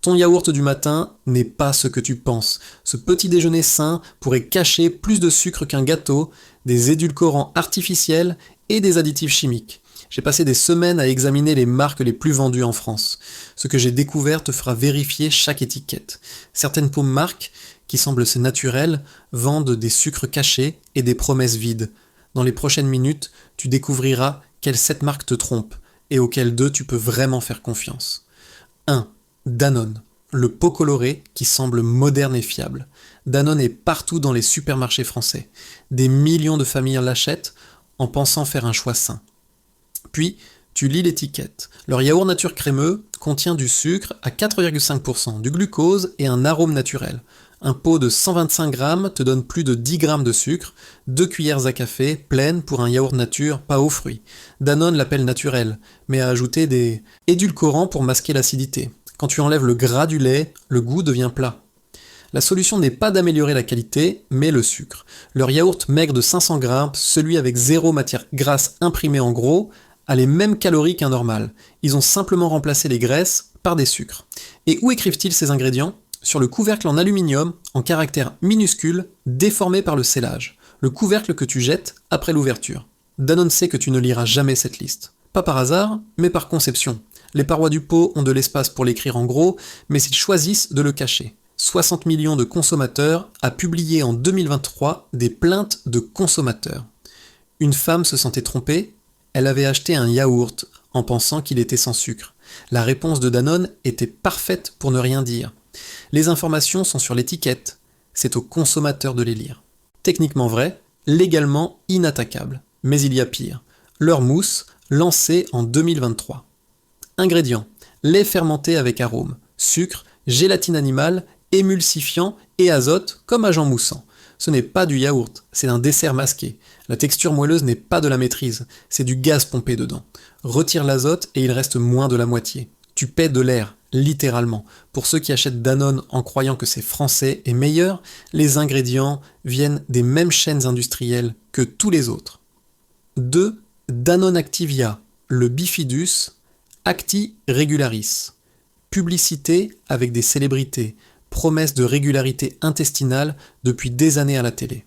Ton yaourt du matin n'est pas ce que tu penses. Ce petit déjeuner sain pourrait cacher plus de sucre qu'un gâteau, des édulcorants artificiels et des additifs chimiques. J'ai passé des semaines à examiner les marques les plus vendues en France. Ce que j'ai découvert te fera vérifier chaque étiquette. Certaines marques, qui semblent assez naturelles, vendent des sucres cachés et des promesses vides. Dans les prochaines minutes, tu découvriras quelles 7 marques te trompent et auxquelles 2 tu peux vraiment faire confiance. 1. Danone, le pot coloré qui semble moderne et fiable. Danone est partout dans les supermarchés français. Des millions de familles l'achètent en pensant faire un choix sain. Puis, tu lis l'étiquette. Leur yaourt nature crémeux contient du sucre à 4,5%, du glucose et un arôme naturel. Un pot de 125 grammes te donne plus de 10 grammes de sucre, 2 cuillères à café pleines pour un yaourt nature pas aux fruits. Danone l'appelle naturel, mais a ajouté des édulcorants pour masquer l'acidité. Quand tu enlèves le gras du lait, le goût devient plat. La solution n'est pas d'améliorer la qualité, mais le sucre. Leur yaourt maigre de 500 grammes, celui avec zéro matière grasse imprimée en gros, a les mêmes calories qu'un normal. Ils ont simplement remplacé les graisses par des sucres. Et où écrivent-ils ces ingrédients ? Sur le couvercle en aluminium, en caractères minuscules, déformé par le scellage. Le couvercle que tu jettes après l'ouverture. Danone sait que tu ne liras jamais cette liste. Pas par hasard, mais par conception. Les parois du pot ont de l'espace pour l'écrire en gros, mais ils choisissent de le cacher. 60 millions de consommateurs a publié en 2023 des plaintes de consommateurs. Une femme se sentait trompée, elle avait acheté un yaourt en pensant qu'il était sans sucre. La réponse de Danone était parfaite pour ne rien dire. Les informations sont sur l'étiquette, c'est au consommateur de les lire. Techniquement vrai, légalement inattaquable. Mais il y a pire. Leur mousse, lancée en 2023. Ingrédients: lait fermenté avec arôme, sucre, gélatine animale, émulsifiant et azote comme agent moussant. Ce n'est pas du yaourt, c'est un dessert masqué. La texture moelleuse n'est pas de la maîtrise, c'est du gaz pompé dedans. Retire l'azote et il reste moins de la moitié. Tu paies de l'air, littéralement. Pour ceux qui achètent Danone en croyant que c'est français et meilleur, les ingrédients viennent des mêmes chaînes industrielles que tous les autres. 2. Danone Activia, le bifidus Acti Regularis. Publicité avec des célébrités, promesse de régularité intestinale depuis des années à la télé.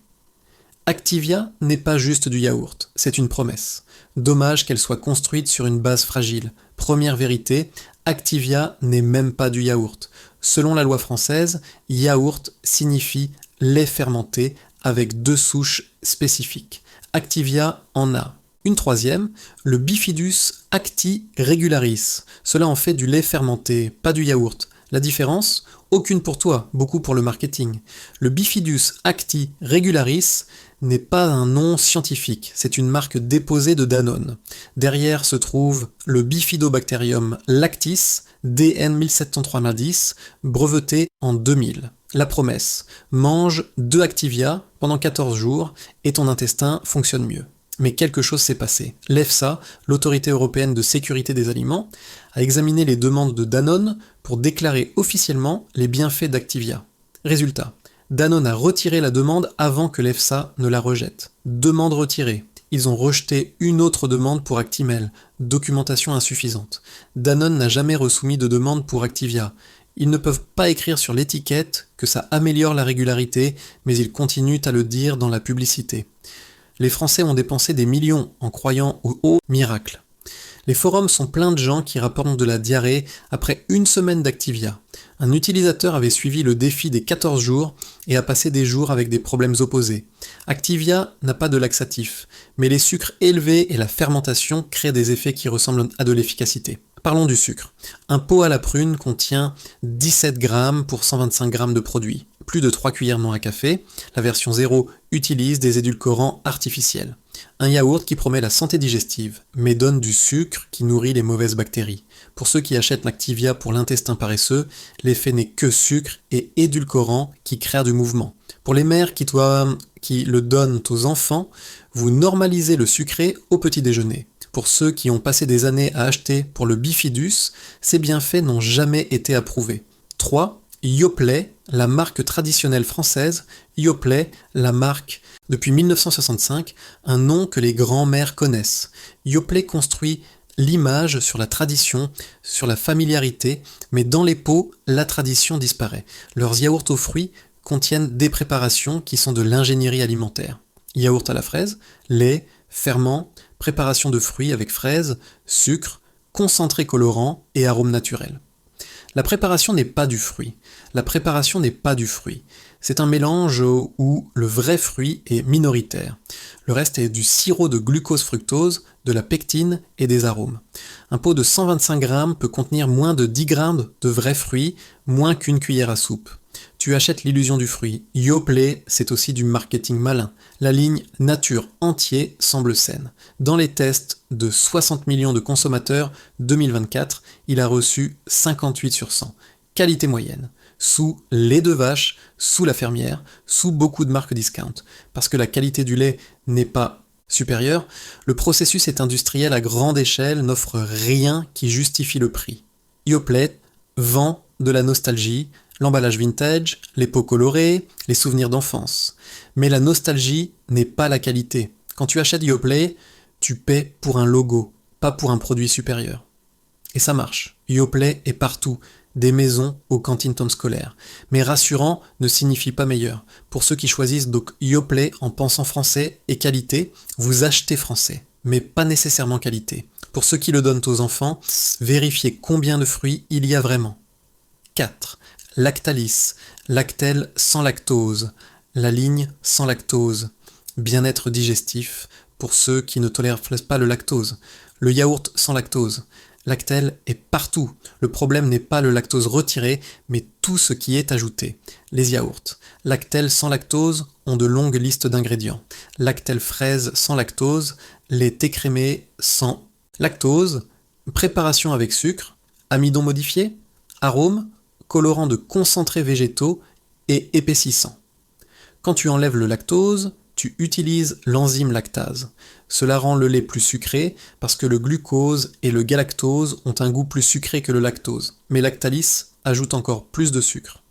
Activia n'est pas juste du yaourt, c'est une promesse. Dommage qu'elle soit construite sur une base fragile. Première vérité, Activia n'est même pas du yaourt. Selon la loi française, yaourt signifie lait fermenté avec 2 souches spécifiques. Activia en a. Une troisième, le bifidus Acti Regularis. Cela en fait du lait fermenté, pas du yaourt. La différence ? Aucune pour toi, beaucoup pour le marketing. Le bifidus Acti Regularis n'est pas un nom scientifique, c'est une marque déposée de Danone. Derrière se trouve le Bifidobacterium lactis, DN 1703-10, breveté en 2000. La promesse, mange 2 Activia pendant 14 jours et ton intestin fonctionne mieux. Mais quelque chose s'est passé. L'EFSA, l'Autorité européenne de sécurité des aliments, a examiné les demandes de Danone pour déclarer officiellement les bienfaits d'Activia. Résultat, Danone a retiré la demande avant que l'EFSA ne la rejette. Demande retirée. Ils ont rejeté une autre demande pour Actimel. Documentation insuffisante. Danone n'a jamais resoumis de demande pour Activia. Ils ne peuvent pas écrire sur l'étiquette que ça améliore la régularité, mais ils continuent à le dire dans la publicité. Les Français ont dépensé des millions en croyant au haut miracle. Les forums sont pleins de gens qui rapportent de la diarrhée après une semaine d'Activia. Un utilisateur avait suivi le défi des 14 jours et a passé des jours avec des problèmes opposés. Activia n'a pas de laxatif, mais les sucres élevés et la fermentation créent des effets qui ressemblent à de l'efficacité. Parlons du sucre. Un pot à la prune contient 17 grammes pour 125 grammes de produit, plus de 3 cuillères non à café. La version 0 utilise des édulcorants artificiels. Un yaourt qui promet la santé digestive, mais donne du sucre qui nourrit les mauvaises bactéries. Pour ceux qui achètent l'Activia pour l'intestin paresseux, l'effet n'est que sucre et édulcorant qui créent du mouvement. Pour les mères qui le donnent aux enfants, vous normalisez le sucré au petit déjeuner. Pour ceux qui ont passé des années à acheter pour le bifidus, ces bienfaits n'ont jamais été approuvés. 3. Yoplait, la marque traditionnelle française. Yoplait, la marque depuis 1965, un nom que les grands-mères connaissent. Yoplait construit l'image, sur la tradition, sur la familiarité, mais dans les pots, la tradition disparaît. Leurs yaourts aux fruits contiennent des préparations qui sont de l'ingénierie alimentaire. Yaourt à la fraise, lait, ferment, préparation de fruits avec fraises, sucre, concentré colorant et arômes naturels. La préparation n'est pas du fruit. La préparation n'est pas du fruit. C'est un mélange où le vrai fruit est minoritaire. Le reste est du sirop de glucose-fructose, de la pectine et des arômes. Un pot de 125 grammes peut contenir moins de 10 grammes de vrais fruits, moins qu'une cuillère à soupe. Tu achètes l'illusion du fruit. Yoplait, c'est aussi du marketing malin. La ligne nature entier semble saine. Dans les tests de 60 millions de consommateurs 2024, il a reçu 58 sur 100. Qualité moyenne. Sous lait de vache, sous la fermière, sous beaucoup de marques discount. Parce que la qualité du lait n'est pas supérieure, le processus est industriel à grande échelle, n'offre rien qui justifie le prix. Yoplait vend de la nostalgie, l'emballage vintage, les pots colorés, les souvenirs d'enfance. Mais la nostalgie n'est pas la qualité. Quand tu achètes Yoplait, tu paies pour un logo, pas pour un produit supérieur. Et ça marche. Yoplait est partout, des maisons aux cantines temps scolaires. Mais rassurant ne signifie pas meilleur. Pour ceux qui choisissent donc Yoplait en pensant français et qualité, vous achetez français, mais pas nécessairement qualité. Pour ceux qui le donnent aux enfants, vérifiez combien de fruits il y a vraiment. 4. Lactalis, Lactel sans lactose, la ligne sans lactose, bien-être digestif pour ceux qui ne tolèrent pas le lactose, le yaourt sans lactose. Lactel est partout. Le problème n'est pas le lactose retiré, mais tout ce qui est ajouté. Les yaourts. Lactel sans lactose ont de longues listes d'ingrédients. Lactel fraise sans lactose, les thés crémés sans lactose, préparation avec sucre, amidon modifié, arômes, colorants de concentrés végétaux et épaississants. Quand tu enlèves le lactose, tu utilises l'enzyme lactase. Cela rend le lait plus sucré parce que le glucose et le galactose ont un goût plus sucré que le lactose. Mais Lactalis ajoute encore plus de sucre.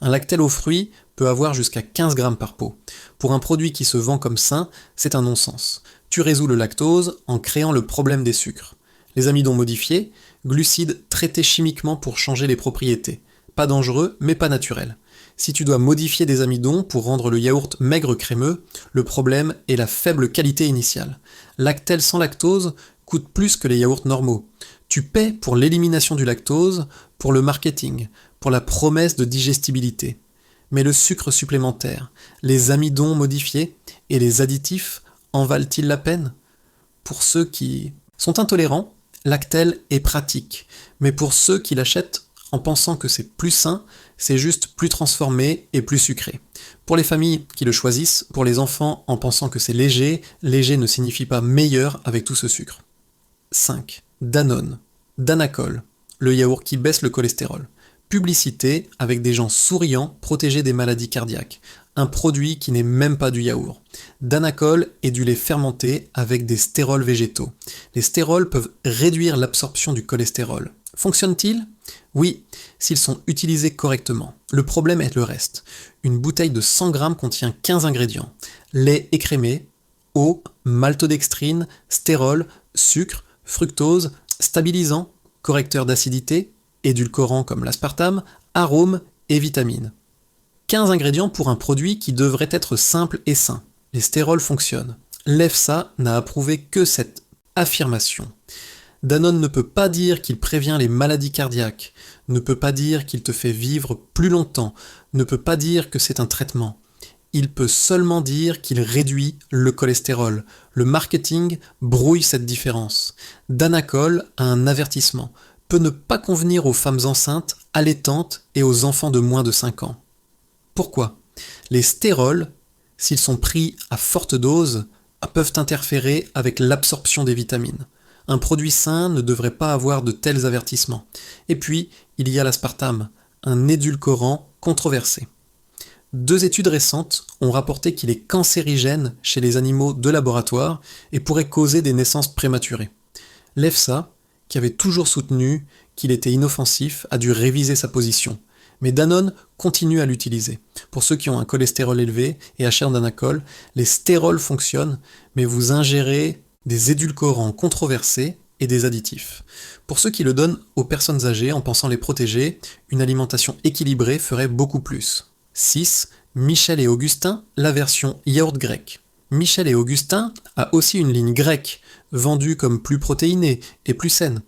Un Lactel aux fruits peut avoir jusqu'à 15 grammes par pot. Pour un produit qui se vend comme sain, c'est un non-sens. Tu résous le lactose en créant le problème des sucres. Les amidons modifiés, glucides traités chimiquement pour changer les propriétés. Pas dangereux, mais pas naturel. Si tu dois modifier des amidons pour rendre le yaourt maigre crémeux, le problème est la faible qualité initiale. Lactel sans lactose coûte plus que les yaourts normaux. Tu paies pour l'élimination du lactose, pour le marketing, pour la promesse de digestibilité. Mais le sucre supplémentaire, les amidons modifiés et les additifs en valent-ils la peine ? Pour ceux qui sont intolérants, Lactel est pratique. Mais pour ceux qui l'achètent en pensant que c'est plus sain, c'est juste plus transformé et plus sucré. Pour les familles qui le choisissent, pour les enfants en pensant que c'est léger, léger ne signifie pas meilleur avec tout ce sucre. 5. Danone. Danacol, le yaourt qui baisse le cholestérol. Publicité avec des gens souriants protégés des maladies cardiaques. Un produit qui n'est même pas du yaourt. Danacol est du lait fermenté avec des stérols végétaux. Les stérols peuvent réduire l'absorption du cholestérol. Fonctionne-t-il ? Oui, s'ils sont utilisés correctement. Le problème est le reste. Une bouteille de 100 grammes contient 15 ingrédients. Lait écrémé, eau, maltodextrine, stérol, sucre, fructose, stabilisant, correcteur d'acidité, édulcorant comme l'aspartame, arômes et vitamines. 15 ingrédients pour un produit qui devrait être simple et sain. Les stérols fonctionnent. L'EFSA n'a approuvé que cette affirmation. Danone ne peut pas dire qu'il prévient les maladies cardiaques, ne peut pas dire qu'il te fait vivre plus longtemps, ne peut pas dire que c'est un traitement. Il peut seulement dire qu'il réduit le cholestérol. Le marketing brouille cette différence. Danacol a un avertissement, peut ne pas convenir aux femmes enceintes, allaitantes et aux enfants de moins de 5 ans. Pourquoi ? Les stérols, s'ils sont pris à forte dose, peuvent interférer avec l'absorption des vitamines. Un produit sain ne devrait pas avoir de tels avertissements. Et puis, il y a l'aspartame, un édulcorant controversé. 2 études récentes ont rapporté qu'il est cancérigène chez les animaux de laboratoire et pourrait causer des naissances prématurées. L'EFSA, qui avait toujours soutenu qu'il était inoffensif, a dû réviser sa position. Mais Danone continue à l'utiliser. Pour ceux qui ont un cholestérol élevé et achètent Danacol, les stérols fonctionnent, mais vous ingérez des édulcorants controversés et des additifs. Pour ceux qui le donnent aux personnes âgées en pensant les protéger, une alimentation équilibrée ferait beaucoup plus. 6. Michel et Augustin, la version yaourt grec. Michel et Augustin a aussi une ligne grecque, vendue comme plus protéinée et plus saine.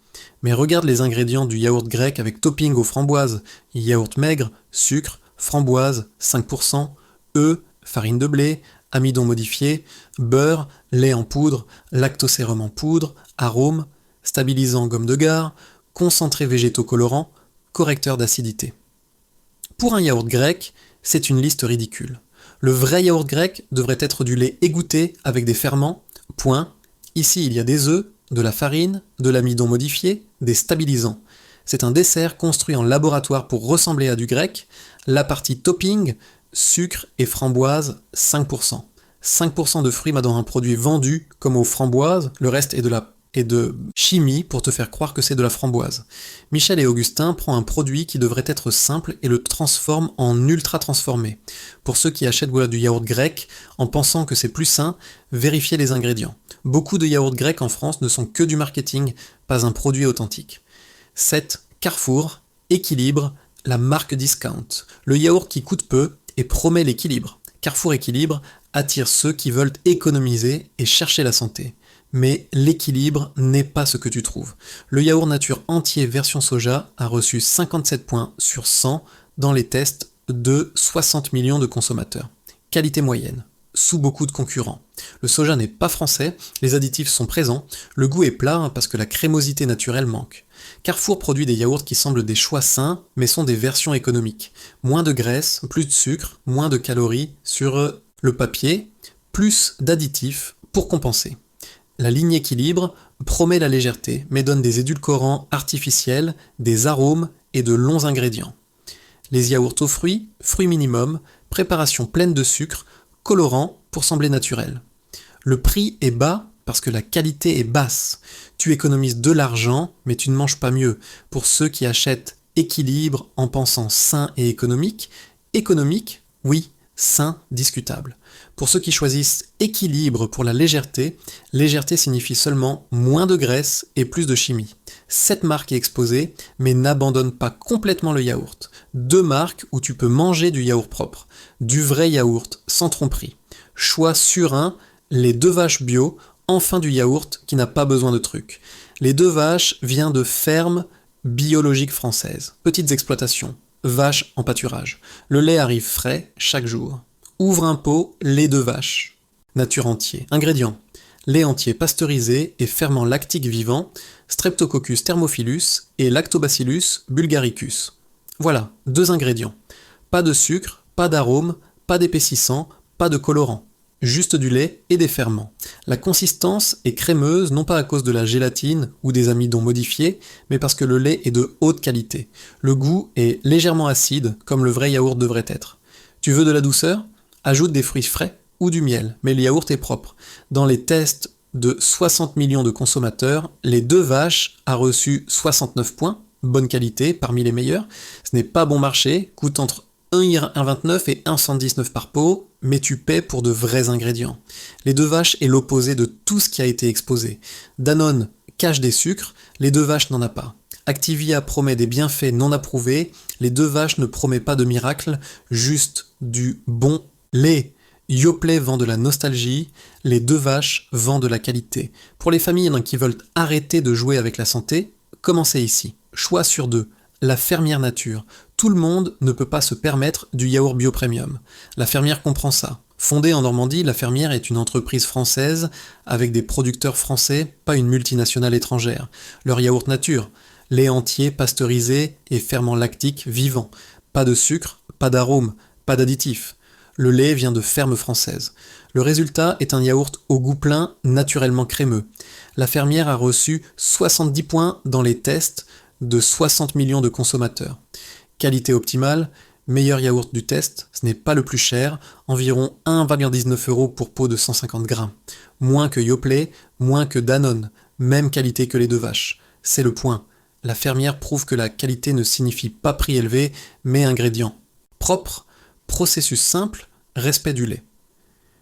Mais regarde les ingrédients du yaourt grec avec topping aux framboises, yaourt maigre, sucre, framboise, 5%, œufs, farine de blé, amidon modifié, beurre, lait en poudre, lactosérum en poudre, arômes, stabilisant gomme de gare, concentrés végétaux colorants, correcteur d'acidité. Pour un yaourt grec, c'est une liste ridicule. Le vrai yaourt grec devrait être du lait égoutté avec des ferments, point. Ici, il y a des œufs, de la farine, de l'amidon modifié, des stabilisants. C'est un dessert construit en laboratoire pour ressembler à du grec. La partie topping, sucre et framboise, 5%. 5% de fruits dans un produit vendu comme aux framboises, le reste est de chimie pour te faire croire que c'est de la framboise. Michel et Augustin prend un produit qui devrait être simple et le transforme en ultra transformé. Pour ceux qui achètent du yaourt grec en pensant que c'est plus sain, vérifiez les ingrédients. Beaucoup de yaourts grecs en France ne sont que du marketing, pas un produit authentique. 7. Carrefour, équilibre, la marque discount. Le yaourt qui coûte peu et promet l'équilibre. Carrefour Équilibre attire ceux qui veulent économiser et chercher la santé. Mais l'équilibre n'est pas ce que tu trouves. Le yaourt nature entier version soja a reçu 57 points sur 100 dans les tests de 60 millions de consommateurs. Qualité moyenne, sous beaucoup de concurrents. Le soja n'est pas français, les additifs sont présents, le goût est plat parce que la crémosité naturelle manque. Carrefour produit des yaourts qui semblent des choix sains, mais sont des versions économiques. Moins de graisse, plus de sucre, moins de calories sur le papier, plus d'additifs pour compenser. La ligne équilibre promet la légèreté, mais donne des édulcorants artificiels, des arômes et de longs ingrédients. Les yaourts aux fruits, fruits minimum, préparation pleine de sucre, colorant pour sembler naturel. Le prix est bas parce que la qualité est basse. Tu économises de l'argent, mais tu ne manges pas mieux. Pour ceux qui achètent équilibre en pensant sain et économique, oui, sain, discutable. Pour ceux qui choisissent équilibre pour la légèreté, légèreté signifie seulement moins de graisse et plus de chimie. 7 marques est exposée, mais n'abandonne pas complètement le yaourt. 2 marques où tu peux manger du yaourt propre. Du vrai yaourt, sans tromperie. Choix sur un, les 2 vaches bio, enfin du yaourt qui n'a pas besoin de trucs. Les 2 vaches viennent de fermes biologiques françaises. Petites exploitations. Vaches en pâturage. Le lait arrive frais chaque jour. Ouvre un pot, lait de vache. Nature entier. Ingrédients. Lait entier pasteurisé et ferment lactique vivant, Streptococcus thermophilus et Lactobacillus bulgaricus. Voilà, 2 ingrédients. Pas de sucre, pas d'arôme, pas d'épaississant, pas de colorant. Juste du lait et des ferments. La consistance est crémeuse non pas à cause de la gélatine ou des amidons modifiés, mais parce que le lait est de haute qualité. Le goût est légèrement acide, comme le vrai yaourt devrait être. Tu veux de la douceur ? Ajoute des fruits frais ou du miel, mais le yaourt est propre. Dans les tests de 60 millions de consommateurs, les 2 vaches a reçu 69 points, bonne qualité, parmi les meilleurs. Ce n'est pas bon marché, coûte entre 1,29 et 1,79 par pot, mais tu paies pour de vrais ingrédients. Les 2 vaches est l'opposé de tout ce qui a été exposé. Danone cache des sucres, les 2 vaches n'en a pas. Activia promet des bienfaits non approuvés, les 2 vaches ne promet pas de miracle, juste du bon lait. Yoplait vend de la nostalgie, les 2 vaches vendent de la qualité. Pour les familles qui veulent arrêter de jouer avec la santé, commencez ici. Choix sur 2. La fermière nature. Tout le monde ne peut pas se permettre du yaourt bio premium. La fermière comprend ça. Fondée en Normandie, la fermière est une entreprise française avec des producteurs français, pas une multinationale étrangère. Leur yaourt nature, lait entier pasteurisé et ferment lactique vivant. Pas de sucre, pas d'arôme, pas d'additifs. Le lait vient de ferme française. Le résultat est un yaourt au goût plein, naturellement crémeux. La fermière a reçu 70 points dans les tests de 60 millions de consommateurs. Qualité optimale, meilleur yaourt du test, ce n'est pas le plus cher, environ 1,19 € pour pot de 150 grammes. Moins que Yoplait, moins que Danone, même qualité que les 2 vaches. C'est le point. La fermière prouve que la qualité ne signifie pas prix élevé, mais ingrédients. Propre, processus simple, respect du lait.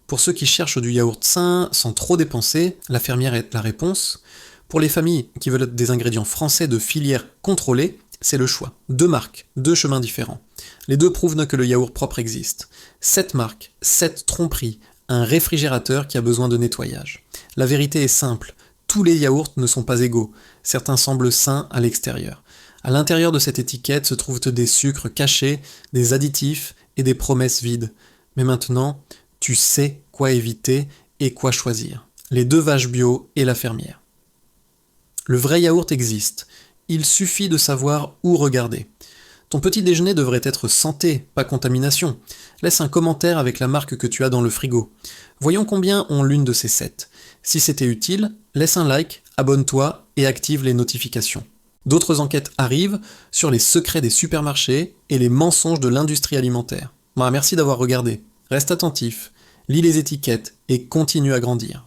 Pour ceux qui cherchent du yaourt sain sans trop dépenser, la fermière est la réponse. Pour les familles qui veulent des ingrédients français de filière contrôlée, c'est le choix. 2 marques, 2 chemins différents. Les deux prouvent que le yaourt propre existe. 7 marques, 7 tromperies, un réfrigérateur qui a besoin de nettoyage. La vérité est simple, tous les yaourts ne sont pas égaux. Certains semblent sains à l'extérieur. À l'intérieur de cette étiquette se trouvent des sucres cachés, des additifs et des promesses vides. Mais maintenant, tu sais quoi éviter et quoi choisir. Les 2 vaches bio et la fermière. Le vrai yaourt existe. Il suffit de savoir où regarder. Ton petit déjeuner devrait être santé, pas contamination. Laisse un commentaire avec la marque que tu as dans le frigo. Voyons combien ont l'une de ces 7. Si c'était utile, laisse un like, abonne-toi et active les notifications. D'autres enquêtes arrivent sur les secrets des supermarchés et les mensonges de l'industrie alimentaire. Merci d'avoir regardé. Reste attentif, lis les étiquettes et continue à grandir.